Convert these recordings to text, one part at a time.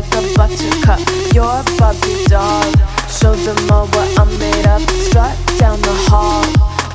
like a buttercup. You're a Barbie doll. Show them all what I'm made of. Strut down the hall.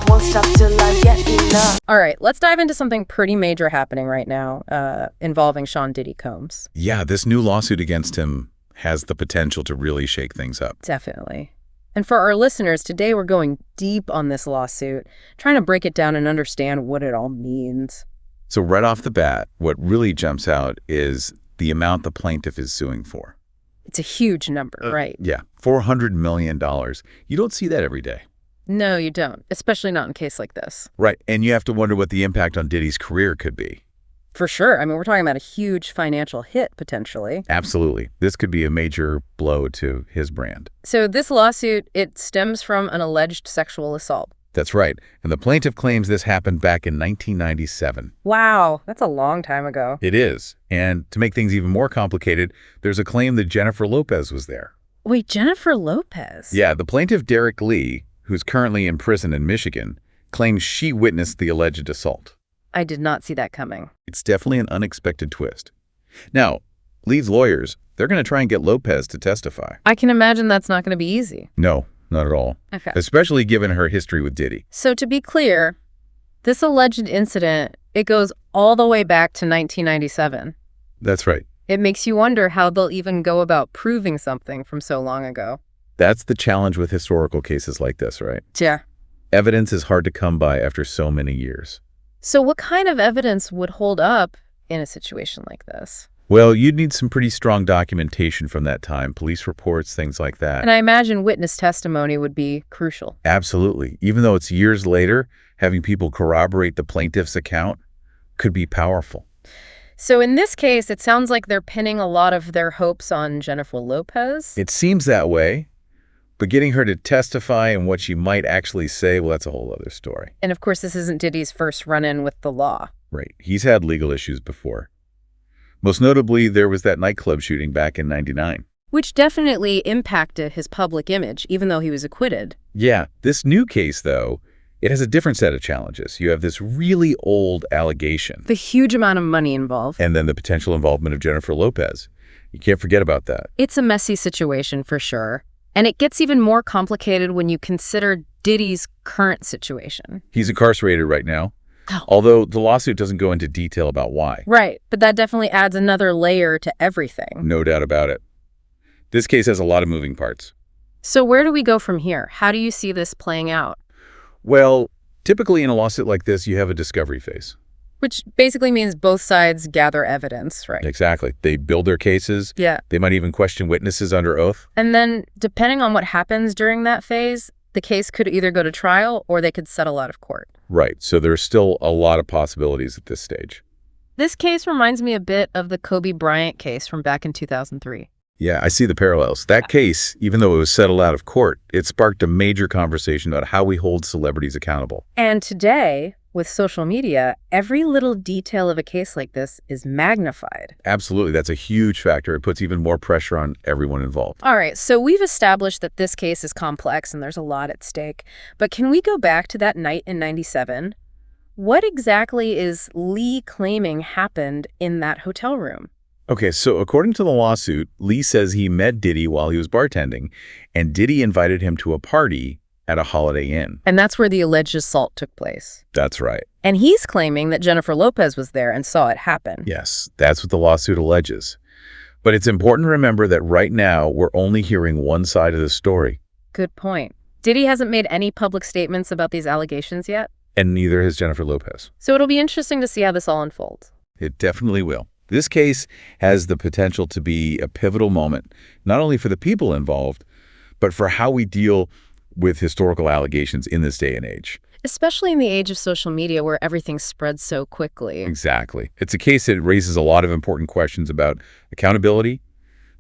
Won't stop till I get enough. All right, let's dive into something pretty major happening right now involving Sean Diddy Combs. Yeah, this new lawsuit against him has the potential to really shake things up. Definitely. And for our listeners, today we're going deep on this lawsuit, trying to break it down and understand what it all means. So right off the bat, what really jumps out is the amount the plaintiff is suing for. It's a huge number, right? Yeah, $400 million. You don't see that every day. No, you don't, especially not in a case like this. Right, and you have to wonder what the impact on Diddy's career could be. For sure. I mean, we're talking about a huge financial hit, potentially. Absolutely. This could be a major blow to his brand. So this lawsuit, it stems from an alleged sexual assault. That's right, and the plaintiff claims this happened back in 1997. Wow, that's a long time ago. It is, and to make things even more complicated, there's a claim that Jennifer Lopez was there. Wait, Jennifer Lopez? Yeah, the plaintiff Derek Lee, who's currently in prison in Michigan, claims she witnessed the alleged assault. I did not see that coming. It's definitely an unexpected twist. Now, Lee's lawyers, they're going to try and get Lopez to testify. I can imagine that's not going to be easy. No, not at all. Okay. Especially given her history with Diddy. So to be clear, this alleged incident, it goes all the way back to 1997. That's right. It makes you wonder how they'll even go about proving something from so long ago. That's the challenge with historical cases like this, right? Yeah. Evidence is hard to come by after so many years. So what kind of evidence would hold up in a situation like this? Well, you'd need some pretty strong documentation from that time, police reports, things like that. And I imagine witness testimony would be crucial. Absolutely. Even though it's years later, having people corroborate the plaintiff's account could be powerful. So in this case, it sounds like they're pinning a lot of their hopes on Jennifer Lopez. It seems that way. But getting her to testify and what she might actually say, well, that's a whole other story. And of course, this isn't Diddy's first run-in with the law. Right. He's had legal issues before. Most notably, there was that nightclub shooting back in '99. Which definitely impacted his public image, even though he was acquitted. Yeah. This new case, though, it has a different set of challenges. You have this really old allegation. The huge amount of money involved. And then the potential involvement of Jennifer Lopez. You can't forget about that. It's a messy situation for sure. And it gets even more complicated when you consider Diddy's current situation. He's incarcerated right now, Oh. although the lawsuit doesn't go into detail about why. Right, but that definitely adds another layer to everything. No doubt about it. This case has a lot of moving parts. So where do we go from here? How do you see this playing out? Well, typically in a lawsuit like this, you have a discovery phase. Which basically means both sides gather evidence, right? Exactly. They build their cases. Yeah. They might even question witnesses under oath. And then, depending on what happens during that phase, the case could either go to trial or they could settle out of court. Right. So there's still a lot of possibilities at this stage. This case reminds me a bit of the Kobe Bryant case from back in 2003. Yeah, I see the parallels. That case, even though it was settled out of court, it sparked a major conversation about how we hold celebrities accountable. And today, with social media, every little detail of a case like this is magnified. Absolutely. That's a huge factor. It puts even more pressure on everyone involved. All right, so we've established that this case is complex and there's a lot at stake. But can we go back to that night in '97? What exactly is Lee claiming happened in that hotel room? Okay, so according to the lawsuit, Lee says he met Diddy while he was bartending, and Diddy invited him to a party at a Holiday Inn. And that's where the alleged assault took place. That's right. And he's claiming that Jennifer Lopez was there and saw it happen. Yes, that's what the lawsuit alleges. But it's important to remember that right now, we're only hearing one side of the story. Good point. Diddy hasn't made any public statements about these allegations yet. And neither has Jennifer Lopez. So it'll be interesting to see how this all unfolds. It definitely will. This case has the potential to be a pivotal moment, not only for the people involved, but for how we deal with historical allegations in this day and age. Especially in the age of social media where everything spreads so quickly. Exactly. It's a case that raises a lot of important questions about accountability,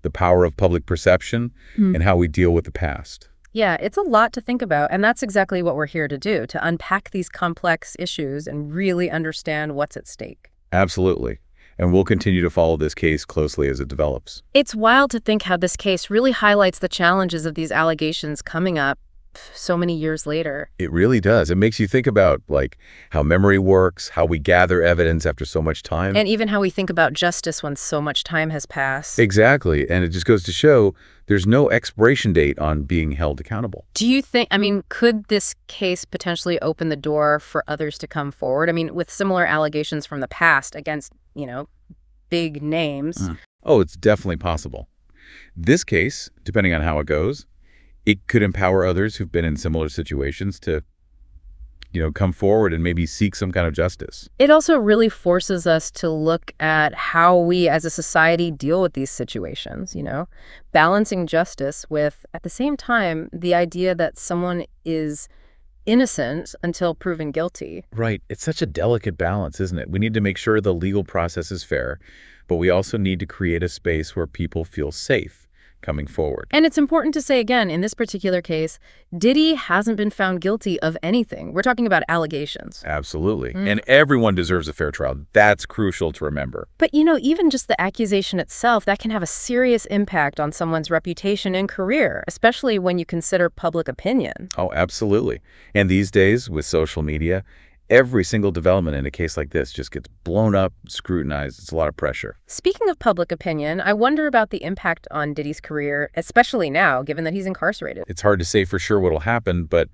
the power of public perception, and how we deal with the past. Yeah, it's a lot to think about, and that's exactly what we're here to do, to unpack these complex issues and really understand what's at stake. Absolutely. And we'll continue to follow this case closely as it develops. It's wild to think how this case really highlights the challenges of these allegations coming up so many years later. It really does. It makes you think about, like, how memory works, how we gather evidence after so much time. And even how we think about justice when so much time has passed. Exactly. And it just goes to show there's no expiration date on being held accountable. Do you think, could this case potentially open the door for others to come forward? With similar allegations from the past against, big names. Oh, it's definitely possible. This case, depending on how it goes, it could empower others who've been in similar situations to, come forward and maybe seek some kind of justice. It also really forces us to look at how we as a society deal with these situations, balancing justice with, at the same time, the idea that someone is innocent until proven guilty. Right. It's such a delicate balance, isn't it? We need to make sure the legal process is fair, but we also need to create a space where people feel safe coming forward. And it's important to say again, in this particular case, Diddy hasn't been found guilty of anything. We're talking about allegations. Absolutely. And everyone deserves a fair trial. That's crucial to remember. But, even just the accusation itself, that can have a serious impact on someone's reputation and career, especially when you consider public opinion. Oh, absolutely. And these days, with social media, every single development in a case like this just gets blown up, scrutinized. It's a lot of pressure. Speaking of public opinion, I wonder about the impact on Diddy's career, especially now, given that he's incarcerated. It's hard to say for sure what'll happen, but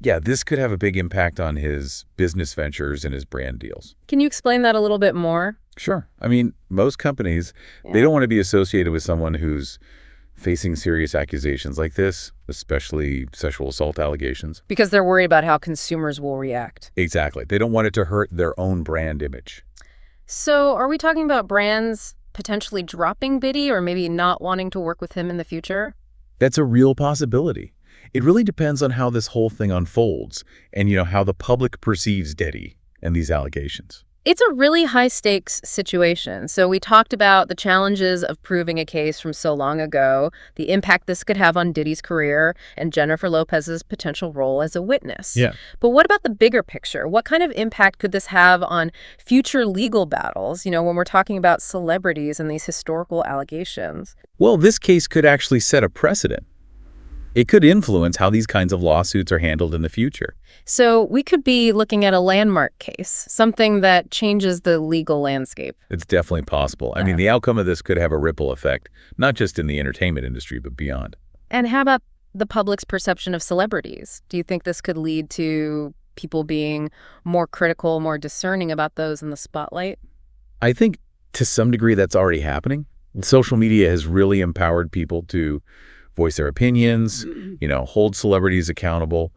yeah, this could have a big impact on his business ventures and his brand deals. Can you explain that a little bit more? Sure. Most companies, they don't want to be associated with someone who's facing serious accusations like this, especially sexual assault allegations. Because they're worried about how consumers will react. Exactly. They don't want it to hurt their own brand image. So are we talking about brands potentially dropping Diddy or maybe not wanting to work with him in the future? That's a real possibility. It really depends on how this whole thing unfolds and, how the public perceives Diddy and these allegations. It's a really high-stakes situation. So we talked about the challenges of proving a case from so long ago, the impact this could have on Diddy's career, and Jennifer Lopez's potential role as a witness. Yeah. But what about the bigger picture? What kind of impact could this have on future legal battles, when we're talking about celebrities and these historical allegations? Well, this case could actually set a precedent. It could influence how these kinds of lawsuits are handled in the future. So we could be looking at a landmark case, something that changes the legal landscape. It's definitely possible. The outcome of this could have a ripple effect, not just in the entertainment industry, but beyond. And how about the public's perception of celebrities? Do you think this could lead to people being more critical, more discerning about those in the spotlight? I think to some degree that's already happening. Social media has really empowered people to voice their opinions, hold celebrities accountable.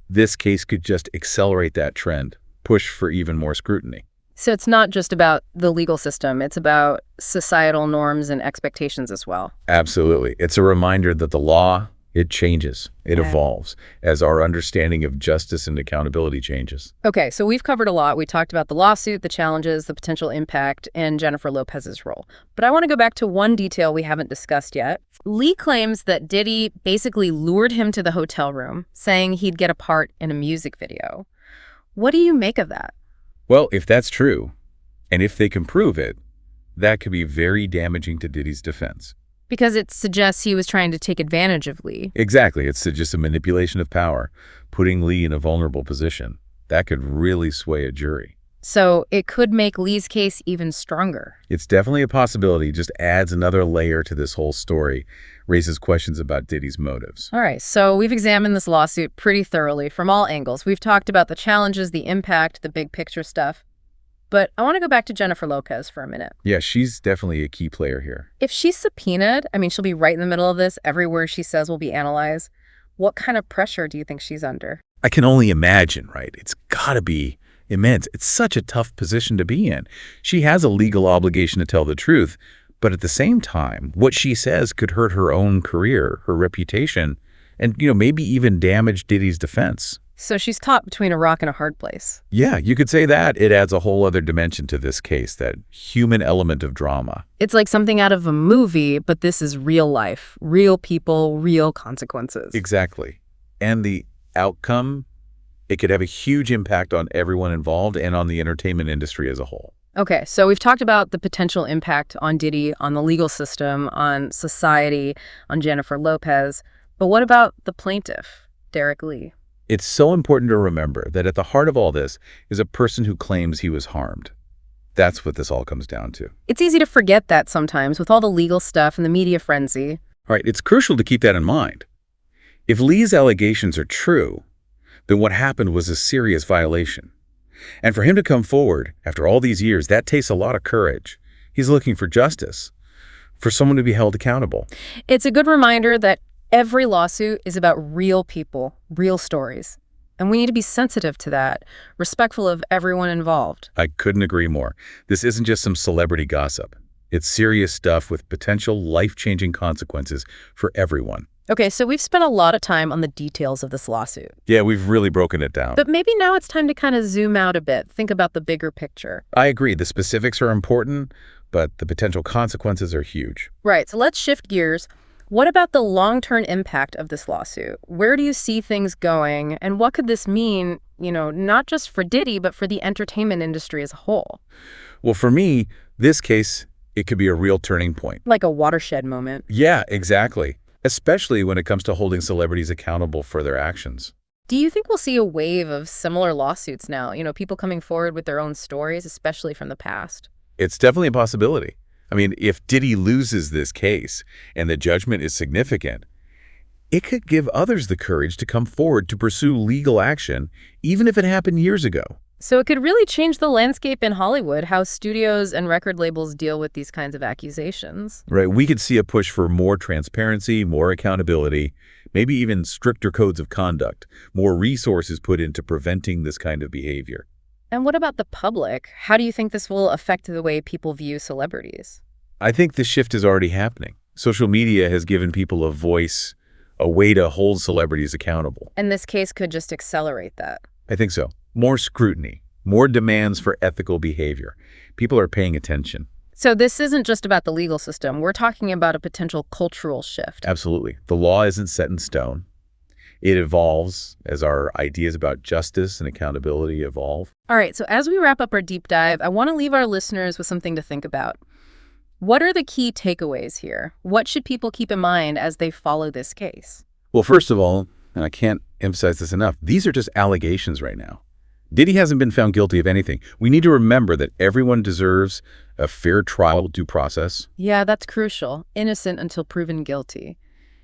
This case could just accelerate that trend, push for even more scrutiny. So it's not just about the legal system, it's about societal norms and expectations as well. Absolutely. It's a reminder that the law, it changes, it evolves as our understanding of justice and accountability changes. Okay, so we've covered a lot. We talked about the lawsuit, the challenges, the potential impact, and Jennifer Lopez's role. But I want to go back to one detail we haven't discussed yet. Lee claims that Diddy basically lured him to the hotel room, saying he'd get a part in a music video. What do you make of that? Well, if that's true, and if they can prove it, that could be very damaging to Diddy's defense. Because it suggests he was trying to take advantage of Lee. Exactly. It's just a manipulation of power, putting Lee in a vulnerable position. That could really sway a jury. So it could make Lee's case even stronger. It's definitely a possibility. Just adds another layer to this whole story, raises questions about Diddy's motives. All right, so we've examined this lawsuit pretty thoroughly from all angles. We've talked about the challenges, the impact, the big picture stuff. But I want to go back to Jennifer Lopez for a minute. Yeah, she's definitely a key player here. If she's subpoenaed, she'll be right in the middle of this. Every word she says will be analyzed. What kind of pressure do you think she's under? I can only imagine, right? It's got to be immense. It's such a tough position to be in. She has a legal obligation to tell the truth, but at the same time, what she says could hurt her own career, her reputation, and, maybe even damage Diddy's defense. So she's caught between a rock and a hard place. Yeah, you could say that. It adds a whole other dimension to this case, that human element of drama. It's like something out of a movie, but this is real life, real people, real consequences. Exactly. And the outcome, it could have a huge impact on everyone involved and on the entertainment industry as a whole. Okay, so we've talked about the potential impact on Diddy, on the legal system, on society, on Jennifer Lopez. But what about the plaintiff? Derek Lee. It's so important to remember that at the heart of all this is a person who claims he was harmed. That's what this all comes down to. It's easy to forget that sometimes with all the legal stuff and the media frenzy. All right, it's crucial to keep that in mind. If Lee's allegations are true, then what happened was a serious violation. And for him to come forward after all these years, that takes a lot of courage. He's looking for justice, for someone to be held accountable. It's a good reminder that every lawsuit is about real people, real stories. And we need to be sensitive to that, respectful of everyone involved. I couldn't agree more. This isn't just some celebrity gossip. It's serious stuff with potential life-changing consequences for everyone. Okay, so we've spent a lot of time on the details of this lawsuit. Yeah, we've really broken it down. But maybe now it's time to kind of zoom out a bit, think about the bigger picture. I agree. The specifics are important, but the potential consequences are huge. Right, so let's shift gears. What about the long-term impact of this lawsuit? Where do you see things going, and what could this mean, not just for Diddy, but for the entertainment industry as a whole? Well, for me, this case, it could be a real turning point. Like a watershed moment. Yeah, exactly. Especially when it comes to holding celebrities accountable for their actions. Do you think we'll see a wave of similar lawsuits now? People coming forward with their own stories, especially from the past? It's definitely a possibility. I mean, if Diddy loses this case and the judgment is significant, it could give others the courage to come forward to pursue legal action, even if it happened years ago. So it could really change the landscape in Hollywood, how studios and record labels deal with these kinds of accusations. Right. We could see a push for more transparency, more accountability, maybe even stricter codes of conduct, more resources put into preventing this kind of behavior. And what about the public? How do you think this will affect the way people view celebrities? I think the shift is already happening. Social media has given people a voice, a way to hold celebrities accountable. And this case could just accelerate that. I think so. More scrutiny, more demands for ethical behavior. People are paying attention. So this isn't just about the legal system. We're talking about a potential cultural shift. Absolutely. The law isn't set in stone. It evolves as our ideas about justice and accountability evolve. All right, so as we wrap up our deep dive, I want to leave our listeners with something to think about. What are the key takeaways here? What should people keep in mind as they follow this case? Well, first of all, and I can't emphasize this enough, these are just allegations right now. Diddy hasn't been found guilty of anything. We need to remember that everyone deserves a fair trial due process. Yeah, that's crucial. Innocent until proven guilty.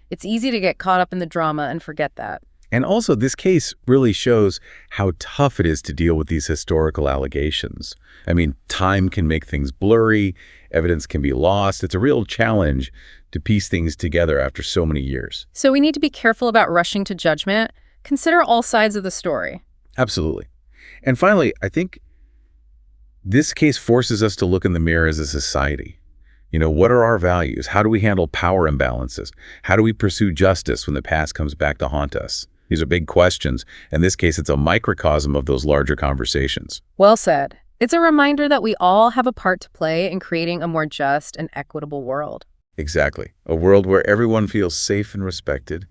It's easy to get caught up in the drama and forget that. And also, this case really shows how tough it is to deal with these historical allegations. I mean, time can make things blurry, evidence can be lost. It's a real challenge to piece things together after so many years. So we need to be careful about rushing to judgment. Consider all sides of the story. Absolutely. And finally, I think this case forces us to look in the mirror as a society. What are our values? How do we handle power imbalances? How do we pursue justice when the past comes back to haunt us? These are big questions. In this case, it's a microcosm of those larger conversations. Well said. It's a reminder that we all have a part to play in creating a more just and equitable world. Exactly. A world where everyone feels safe and respected.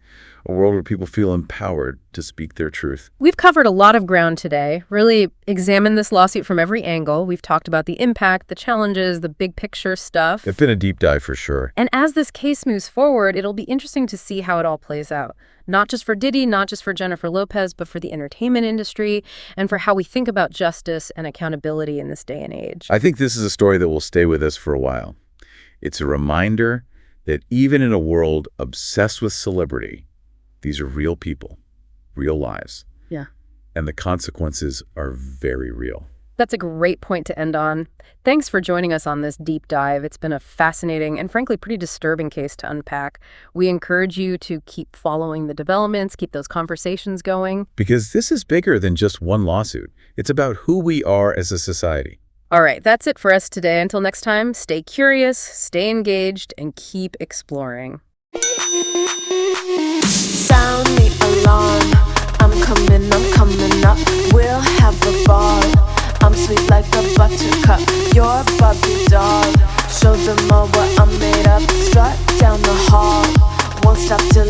A world where people feel empowered to speak their truth. We've covered a lot of ground today, really examined this lawsuit from every angle. We've talked about the impact, the challenges, the big picture stuff. It's been a deep dive for sure. And as this case moves forward, it'll be interesting to see how it all plays out. Not just for Diddy, not just for Jennifer Lopez, but for the entertainment industry and for how we think about justice and accountability in this day and age. I think this is a story that will stay with us for a while. It's a reminder that even in a world obsessed with celebrity, these are real people, real lives. Yeah. And the consequences are very real. That's a great point to end on. Thanks for joining us on this deep dive. It's been a fascinating and frankly pretty disturbing case to unpack. We encourage you to keep following the developments, keep those conversations going. Because this is bigger than just one lawsuit. It's about who we are as a society. All right, that's it for us today. Until next time, stay curious, stay engaged, and keep exploring. Sound the alarm. I'm coming up. We'll have a ball. I'm sweet like a buttercup. You're Barbie doll. Show them all what I'm made of. Strut down the hall. Won't stop till